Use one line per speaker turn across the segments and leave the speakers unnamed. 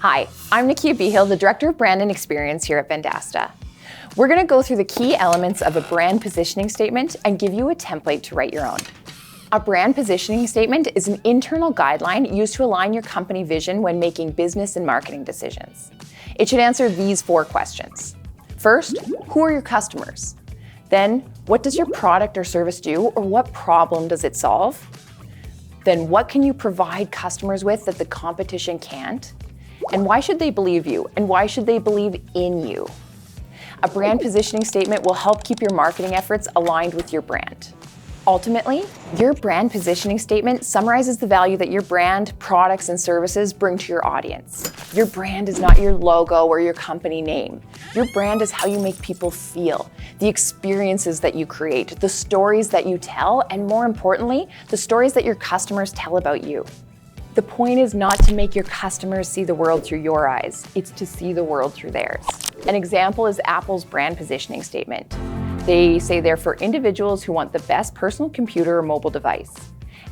Hi, I'm Nakia Behill, the Director of Brand and Experience here at Vendasta. We're going to go through the key elements of a brand positioning statement and give you a template to write your own. A brand positioning statement is an internal guideline used to align your company vision when making business and marketing decisions. It should answer these 4 questions. First, who are your customers? Then, what does your product or service do, or what problem does it solve? Then, what can you provide customers with that the competition can't? And why should they believe you? And why should they believe in you? A brand positioning statement will help keep your marketing efforts aligned with your brand. Ultimately, your brand positioning statement summarizes the value that your brand, products, and services bring to your audience. Your brand is not your logo or your company name. Your brand is how you make people feel, the experiences that you create, the stories that you tell, and more importantly, the stories that your customers tell about you. The point is not to make your customers see the world through your eyes, it's to see the world through theirs. An example is Apple's brand positioning statement. They say they're for individuals who want the best personal computer or mobile device.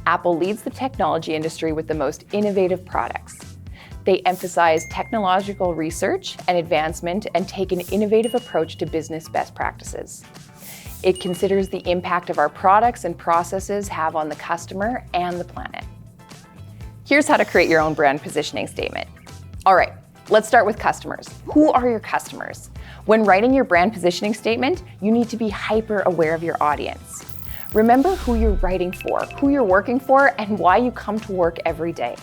Apple leads the technology industry with the most innovative products. They emphasize technological research and advancement and take an innovative approach to business best practices. It considers the impact of our products and processes have on the customer and the planet. Here's how to create your own brand positioning statement. All right, let's start with customers. Who are your customers? When writing your brand positioning statement, you need to be hyper aware of your audience. Remember who you're writing for, who you're working for, and why you come to work every day.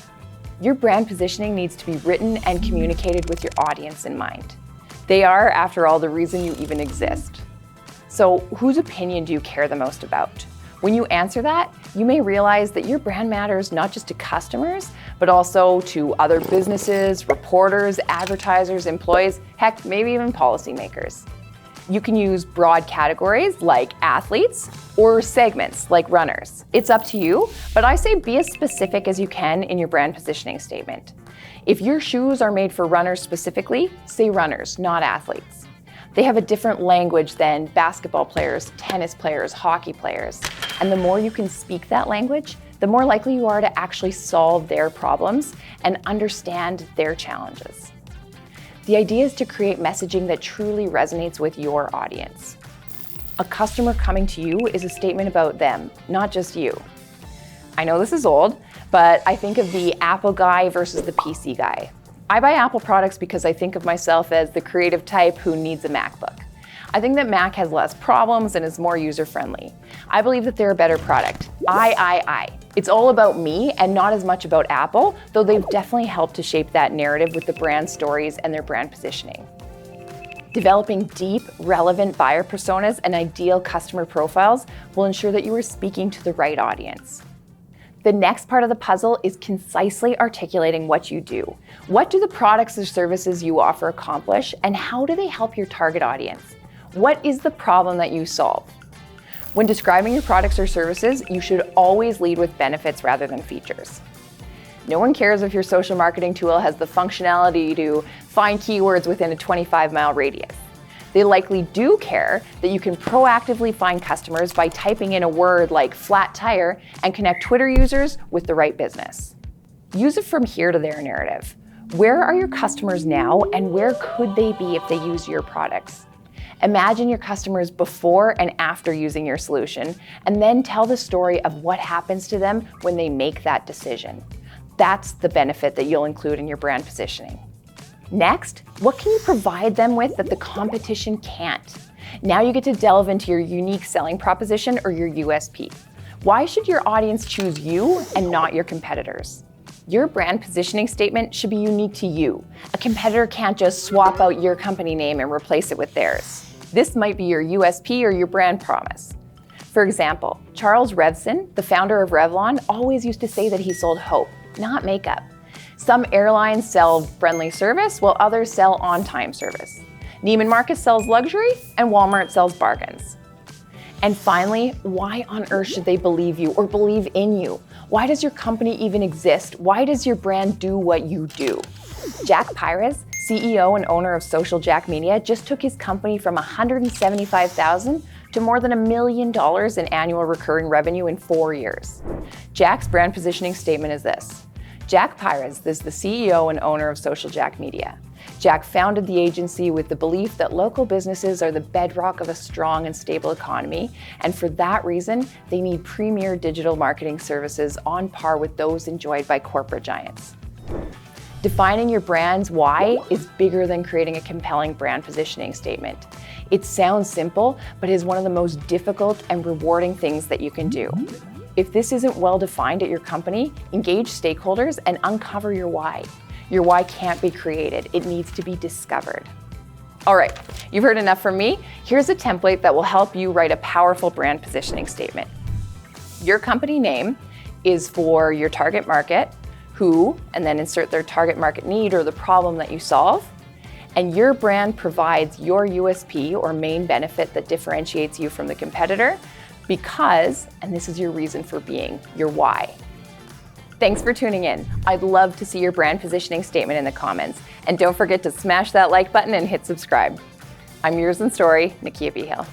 Your brand positioning needs to be written and communicated with your audience in mind. They are, after all, the reason you even exist. So, whose opinion do you care the most about? When you answer that, you may realize that your brand matters not just to customers, but also to other businesses, reporters, advertisers, employees, heck, maybe even policymakers. You can use broad categories like athletes or segments like runners. It's up to you, but I say be as specific as you can in your brand positioning statement. If your shoes are made for runners specifically, say runners, not athletes. They have a different language than basketball players, tennis players, hockey players. And the more you can speak that language, the more likely you are to actually solve their problems and understand their challenges. The idea is to create messaging that truly resonates with your audience. A customer coming to you is a statement about them, not just you. I know this is old, but I think of the Apple guy versus the PC guy. I buy Apple products because I think of myself as the creative type who needs a MacBook. I think that Mac has less problems and is more user-friendly. I believe that they're a better product. It's all about me and not as much about Apple, though they've definitely helped to shape that narrative with the brand stories and their brand positioning. Developing deep, relevant buyer personas and ideal customer profiles will ensure that you are speaking to the right audience. The next part of the puzzle is concisely articulating what you do. What do the products or services you offer accomplish, and how do they help your target audience? What is the problem that you solve? When describing your products or services, you should always lead with benefits rather than features. No one cares if your social marketing tool has the functionality to find keywords within a 25-mile radius. They likely do care that you can proactively find customers by typing in a word like flat tire and connect Twitter users with the right business. Use it from here to there narrative. Where are your customers now, and where could they be if they use your products? Imagine your customers before and after using your solution, and then tell the story of what happens to them when they make that decision. That's the benefit that you'll include in your brand positioning. Next, what can you provide them with that the competition can't? Now you get to delve into your unique selling proposition or your USP. Why should your audience choose you and not your competitors? Your brand positioning statement should be unique to you. A competitor can't just swap out your company name and replace it with theirs. This might be your USP or your brand promise. For example, Charles Revson, the founder of Revlon, always used to say that he sold hope, not makeup. Some airlines sell friendly service, while others sell on-time service. Neiman Marcus sells luxury, and Walmart sells bargains. And finally, why on earth should they believe you or believe in you? Why does your company even exist? Why does your brand do what you do? Jack Pires, CEO and owner of Social Jack Media, just took his company from $175,000 to more than $1 million in annual recurring revenue in 4 years. Jack's brand positioning statement is this: Jack Pires is the CEO and owner of Social Jack Media. Jack founded the agency with the belief that local businesses are the bedrock of a strong and stable economy, and for that reason, they need premier digital marketing services on par with those enjoyed by corporate giants. Defining your brand's why is bigger than creating a compelling brand positioning statement. It sounds simple, but is one of the most difficult and rewarding things that you can do. If this isn't well defined at your company, engage stakeholders and uncover your why. Your why can't be created, it needs to be discovered. All right, you've heard enough from me. Here's a template that will help you write a powerful brand positioning statement. Your company name is for your target market, who, and then insert their target market need or the problem that you solve. And your brand provides your USP or main benefit that differentiates you from the competitor because, and this is your reason for being, your why. Thanks for tuning in. I'd love to see your brand positioning statement in the comments. And don't forget to smash that like button and hit subscribe. I'm Yours in Story, Nakia Behill.